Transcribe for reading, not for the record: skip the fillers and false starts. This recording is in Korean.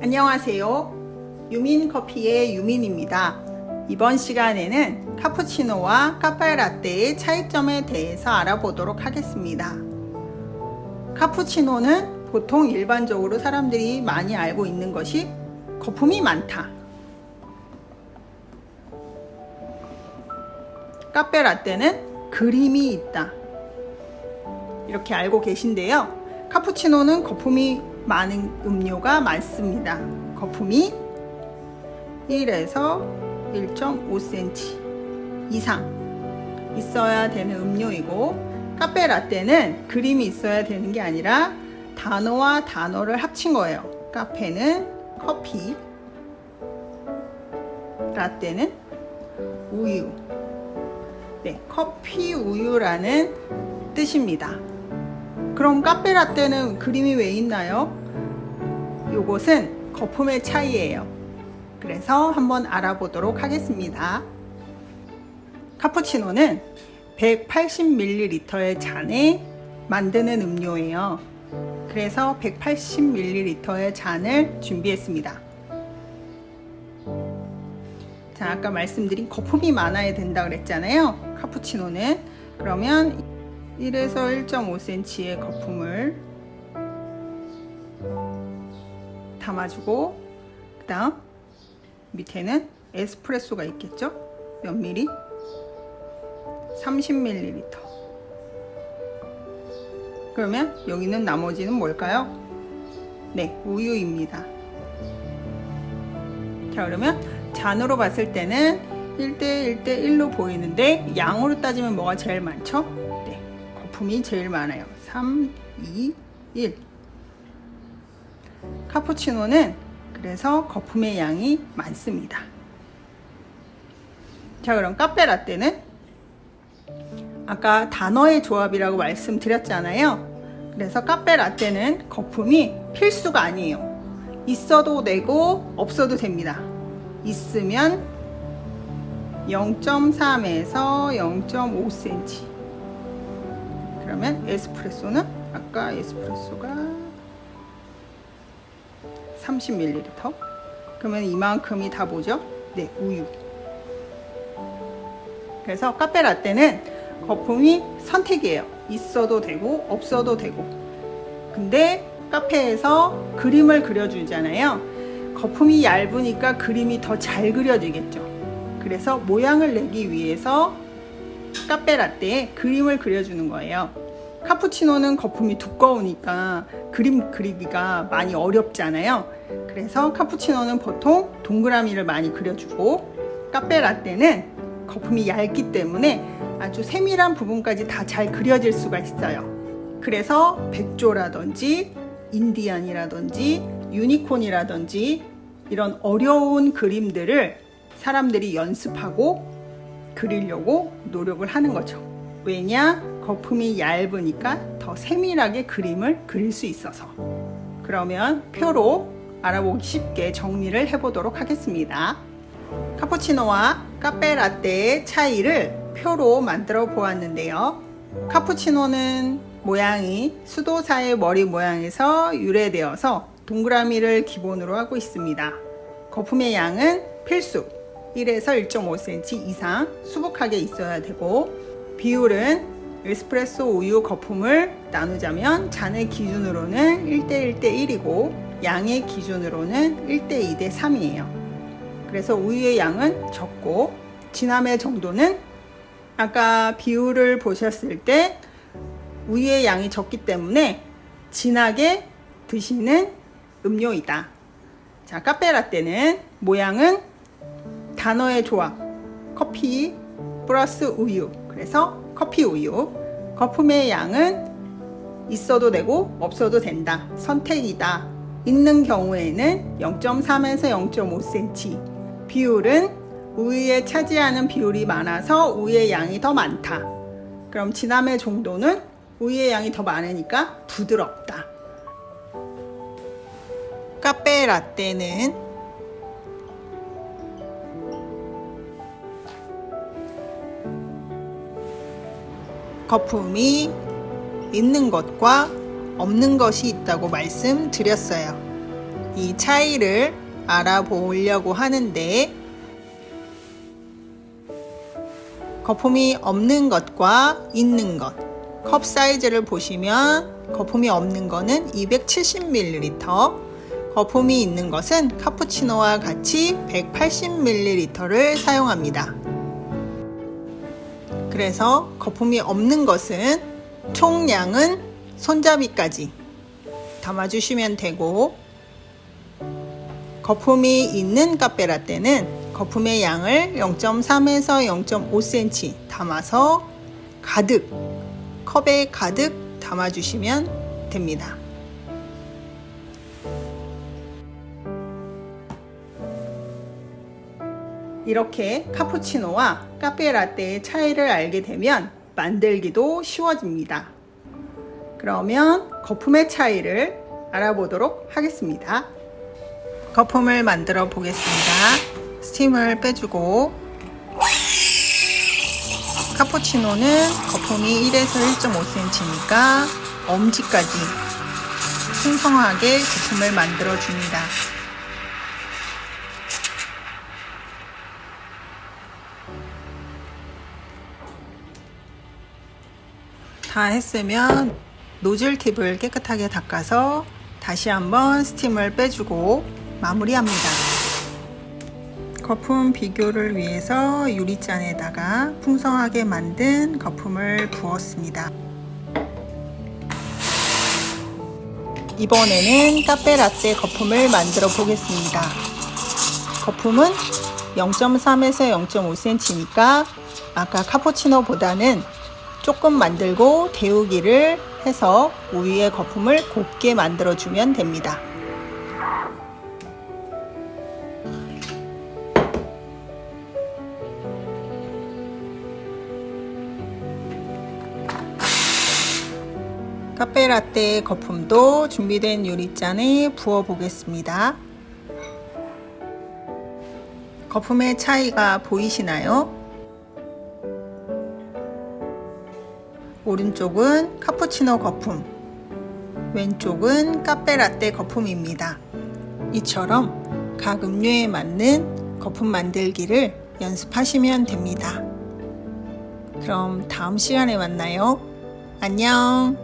안녕하세요. 유민커피의 유민입니다. 이번 시간에는 카푸치노와 카페라떼의 차이점에 대해서 알아보도록 하겠습니다. 카푸치노는 보통 일반적으로 사람들이 많이 알고 있는 것이 거품이 많다. 카페라떼는 그림이 있다. 이렇게 알고 계신데요. 카푸치노는 거품이 많은 음료가 많습니다. 거품이 1에서 1.5cm 이상 있어야 되는 음료이고, 카페라떼는 그림이 있어야 되는 게 아니라 단어와 단어를 합친 거예요. 카페는 커피, 라떼는 우유. 네, 커피 우유라는 뜻입니다. 그럼 카페라떼는 그림이 왜 있나요? 요것은 거품의 차이예요. 그래서 한번 알아보도록 하겠습니다. 카푸치노는 180ml의 잔에 만드는 음료예요. 그래서 180ml의 잔을 준비했습니다. 자, 아까 말씀드린 거품이 많아야 된다 그랬잖아요. 카푸치노는. 그러면 1에서 1.5cm의 거품을 담아주고, 그 다음 밑에는 에스프레소가 있겠죠? 몇 미리? 30ml. 그러면 여기는 나머지는 뭘까요? 네, 우유입니다. 자, 그러면 잔으로 봤을 때는 1대 1대 1로 보이는데, 양으로 따지면 뭐가 제일 많죠? 네, 거품이 제일 많아요. 3, 2, 1. 카푸치노는 그래서 거품의 양이 많습니다. 자, 그럼 카페라떼는 아까 단어의 조합이라고 말씀드렸잖아요. 그래서 카페라떼는 거품이 필수가 아니에요. 있어도 되고 없어도 됩니다. 있으면 0.3에서 0.5cm. 그러면 에스프레소는 아까 에스프레소가 30ml. 그러면 이만큼이 다 뭐죠? 네, 우유. 그래서 카페라떼는 거품이 선택이에요. 있어도 되고 없어도 되고. 근데 카페에서 그림을 그려주잖아요. 거품이 얇으니까 그림이 더 잘 그려지겠죠. 그래서 모양을 내기 위해서 카페라떼에 그림을 그려주는 거예요. 카푸치노는 거품이 두꺼우니까 그림 그리기가 많이 어렵잖아요. 그래서 카푸치노는 보통 동그라미를 많이 그려주고, 카페라떼는 거품이 얇기 때문에 아주 세밀한 부분까지 다 잘 그려질 수가 있어요. 그래서 백조라든지 인디안이라든지 유니콘이라든지 이런 어려운 그림들을 사람들이 연습하고 그리려고 노력을 하는 거죠. 왜냐? 거품이 얇으니까 더 세밀하게 그림을 그릴 수 있어서. 그러면 표로 알아보기 쉽게 정리를 해보도록 하겠습니다. 카푸치노와 카페라떼의 차이를 표로 만들어 보았는데요. 카푸치노는 모양이 수도사의 머리 모양에서 유래되어서 동그라미를 기본으로 하고 있습니다. 거품의 양은 필수 1에서 1.5cm 이상 수북하게 있어야 되고, 비율은 에스프레소 우유 거품을 나누자면 잔의 기준으로는 1대 1대 1이고 양의 기준으로는 1대 2대 3이에요. 그래서 우유의 양은 적고, 진함의 정도는 아까 비율을 보셨을 때 우유의 양이 적기 때문에 진하게 드시는 음료이다. 자, 카페라떼는 모양은 단어의 조합, 커피 플러스 우유. 그래서 커피 우유. 거품의 양은 있어도 되고 없어도 된다. 선택이다. 있는 경우에는 0.3에서 0.5cm. 비율은 우유에 차지하는 비율이 많아서 우유의 양이 더 많다. 그럼 진함의 정도는 우유의 양이 더 많으니까 부드럽다. 카페라떼는 거품이 있는 것과 없는 것이 있다고 말씀드렸어요. 이 차이를 알아보려고 하는데, 거품이 없는 것과 있는 것, 컵 사이즈를 보시면 거품이 없는 거는 270ml, 거품이 있는 것은 카푸치노와 같이 180ml를 사용합니다. 그래서 거품이 없는 것은 총량은 손잡이까지 담아주시면 되고, 거품이 있는 카페라떼는 거품의 양을 0.3에서 0.5cm 담아서 컵에 가득 담아주시면 됩니다. 이렇게 카푸치노와 카페라떼의 차이를 알게 되면 만들기도 쉬워집니다. 그러면 거품의 차이를 알아보도록 하겠습니다. 거품을 만들어 보겠습니다. 스팀을 빼주고, 카푸치노는 거품이 1에서 1.5cm니까 엄지까지 풍성하게 거품을 만들어 줍니다. 다 했으면 노즐 팁을 깨끗하게 닦아서 다시 한번 스팀을 빼주고 마무리합니다. 거품 비교를 위해서 유리잔에다가 풍성하게 만든 거품을 부었습니다. 이번에는 카페라떼 거품을 만들어 보겠습니다. 거품은 0.3에서 0.5cm니까 아까 카푸치노보다는 조금 만들고 데우기를 해서 우유의 거품을 곱게 만들어주면 됩니다. 카페라떼 거품도 준비된 유리잔에 부어 보겠습니다. 거품의 차이가 보이시나요? 오른쪽은 카푸치노 거품, 왼쪽은 카페라떼 거품입니다. 이처럼 각 음료에 맞는 거품 만들기를 연습하시면 됩니다. 그럼 다음 시간에 만나요. 안녕.